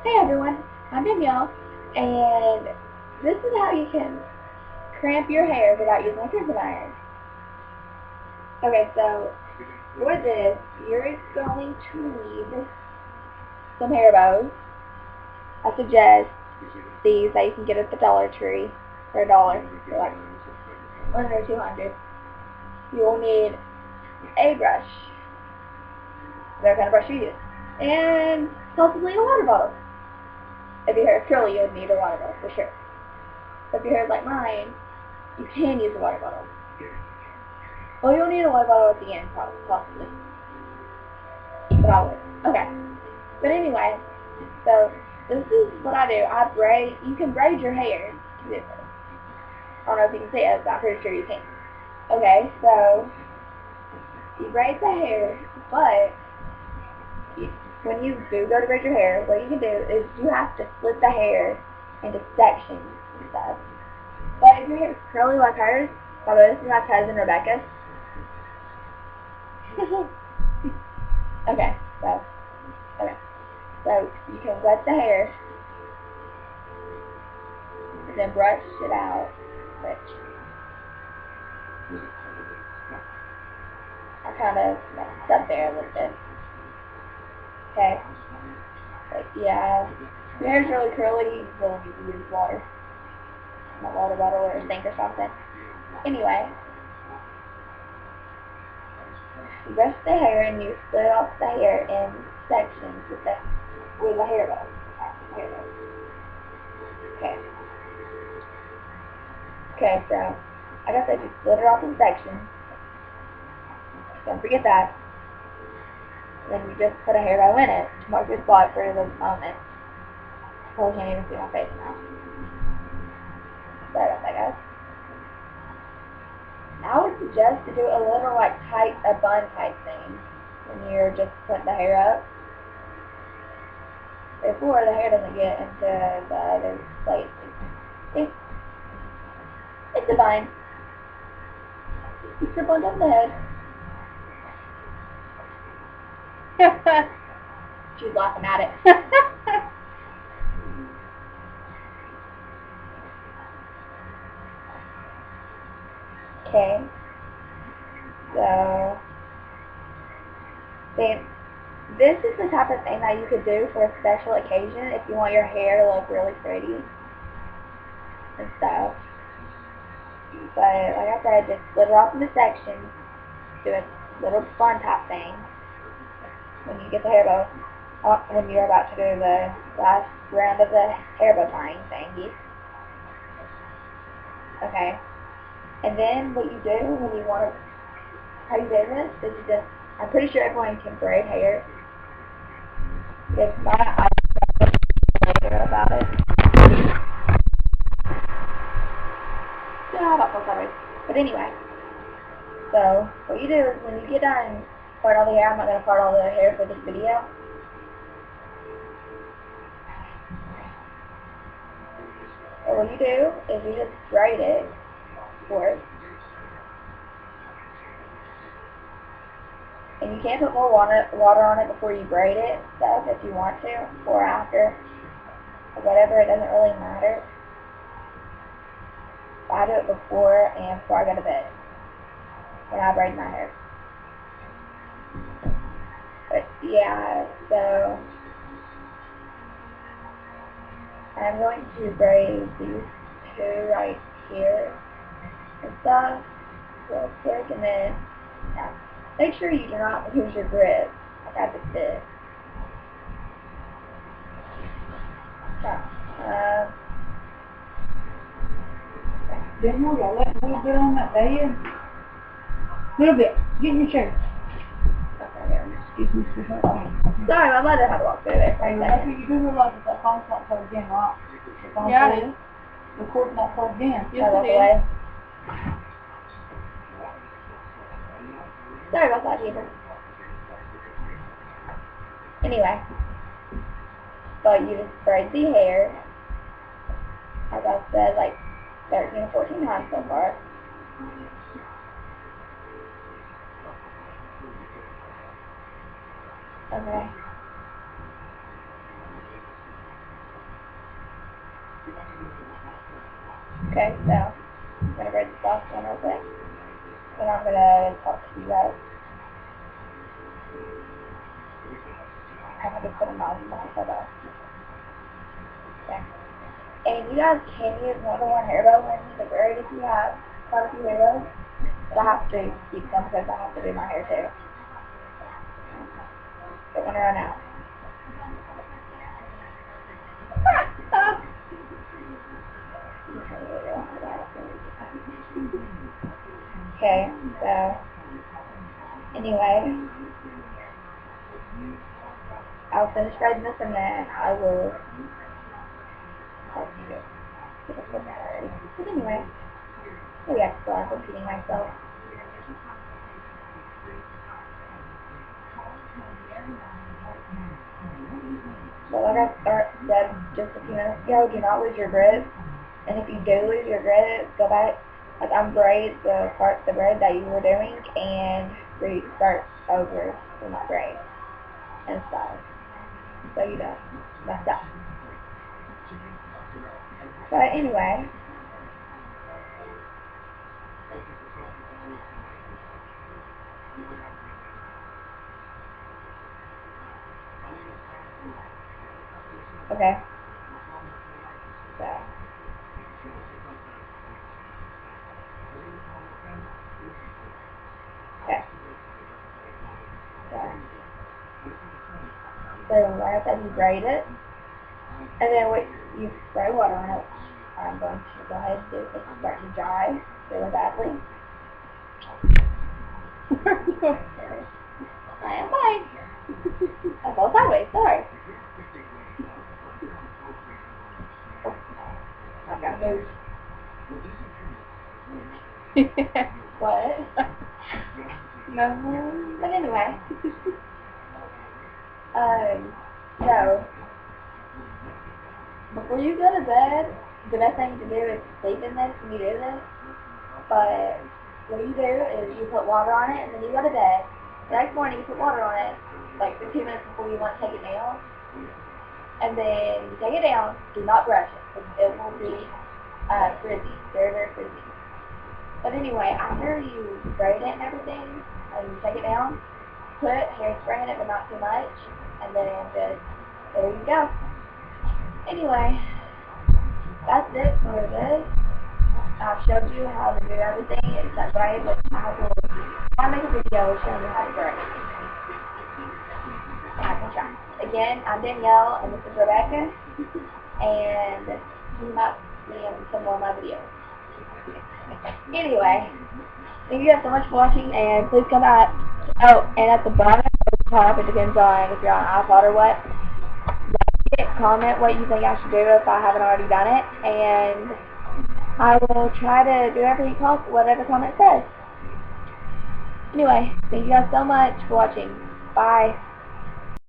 Hey everyone, I'm Danielle, and this is how you can cramp your hair without using a crimping iron. Okay, so for this, you're going to need some hair bows. I suggest these that you can get at the Dollar Tree for $1, for like under 200. You will need a brush, whatever kind of brush you use, and possibly a water bottle. If your hair is curly, you would need a water bottle for sure. But if your hair is like mine, you can use a water bottle. Well, you'll need a water bottle at the end, possibly. But I would. Okay. But anyway, so this is what I do. I braid. You can braid your hair to this. I don't know if you can see it, but I'm pretty sure you can. Okay, so you braid the hair, but when you do go to braid your hair, what you can do is you have to split the hair into sections and stuff. But if your hair is curly like hers, by the way, this is my cousin Rebecca. Okay, so you can wet the hair and then brush it out. Which I kind of messed up there a little bit. Okay, but yeah, if your hair's really curly, you will need to use water, a water bottle or a sink or something. Anyway, you brush the hair and you split off the hair in sections with a hair bow. Okay. Okay, so like I said, you split it off in sections. Don't forget that. Then you just put a hair bow in it to mark your spot for the moment. Probably can't even see my face now. Sorry about that, guys. I would suggest to do a little like a bun type thing when you're just putting the hair up. Before the hair doesn't get into the other places. It's a bun. You strip on top of the head. She's laughing at it. Okay. So, then, this is the type of thing that you could do for a special occasion if you want your hair to look really pretty and stuff. But like I said, just split it off into sections, do a little bun top thing when you get the hair bow, when you're about to do the last round of the hair bow tying thingy. Okay. And then what you do when you want to, how you do this is you just, I'm pretty sure everyone can braid hair. If not, I'll talk later about it. Yeah, about full coverage. But anyway, so what you do is when you get done part all the hair, I'm not going to part all the hair for this video. So what you do is you just braid it, of course. And you can put more water on it before you braid it, stuff if you want to, or after, or whatever, it doesn't really matter. I do it before and before I go to bed, when I braid my hair. But yeah, so I'm going to braid these two right here and stuff real quick, and then yeah, make sure you do not lose your grip like I just did. Yeah. Daniel, y'all let a little bit on that bed. A little bit. Get in your chair. Excuse me, sweetheart. Sorry, my mother had to walk through there for a Hey, second. you do realize that that phone's not plugged in, right? Yeah, I do. The cord's not plugged in. Yes, it is. Sorry about that, Jeeper. Anyway, so you just braid the hair, as I said, like 13 or 14 times so far. Okay. Okay, so I'm going to braid this last one real quick. Then I'm going to talk to you guys. I have to put a knot in my head off. Okay. And you guys can use more than one hair bow in the braid if you have quite a few hair bows. But I have to keep them because I have to do my hair too. Don't want to run out. Okay, so anyway, I'll finish braiding this and then I will help you get a foot ready. But anyway, maybe I still am repeating myself. So like I said just a few minutes ago, do not lose your grip. And if you do lose your grip, go back, like unbraid the part of the braid that you were doing and start over with my braid and stuff. So you don't mess up. But anyway, okay. So okay. So like I said, you braid it, and then what you spray water on it. I'm going to go ahead and do it. It's starting to dry really badly. I am fine. I fell sideways, sorry. Oh, I've got to move. What? No. But anyway. So, before you go to bed, the best thing to do is sleep in this when you do this. But what you do is you put water on it and then you go to bed. The next morning you put water on it, like 15 minutes before you want to take it down. And then you take it down, do not brush it, because it will be frizzy, very, very frizzy. But anyway, after you braid it and everything, and you take it down, put hairspray in it, but not too much, and then just, there you go. Anyway, that's it for this. I've showed you how to do everything except braid, but I'll make a video showing you how to braid. I can try. Again, I'm Danielle, and this is Rebecca, and you might see some more of my videos. Anyway, thank you guys so much for watching, and please come back. Oh, and at the bottom or the top, it depends on if you're on iPod or what. Comment what you think I should do if I haven't already done it, and I will try to do whatever comment says. Anyway, thank you guys so much for watching. Bye.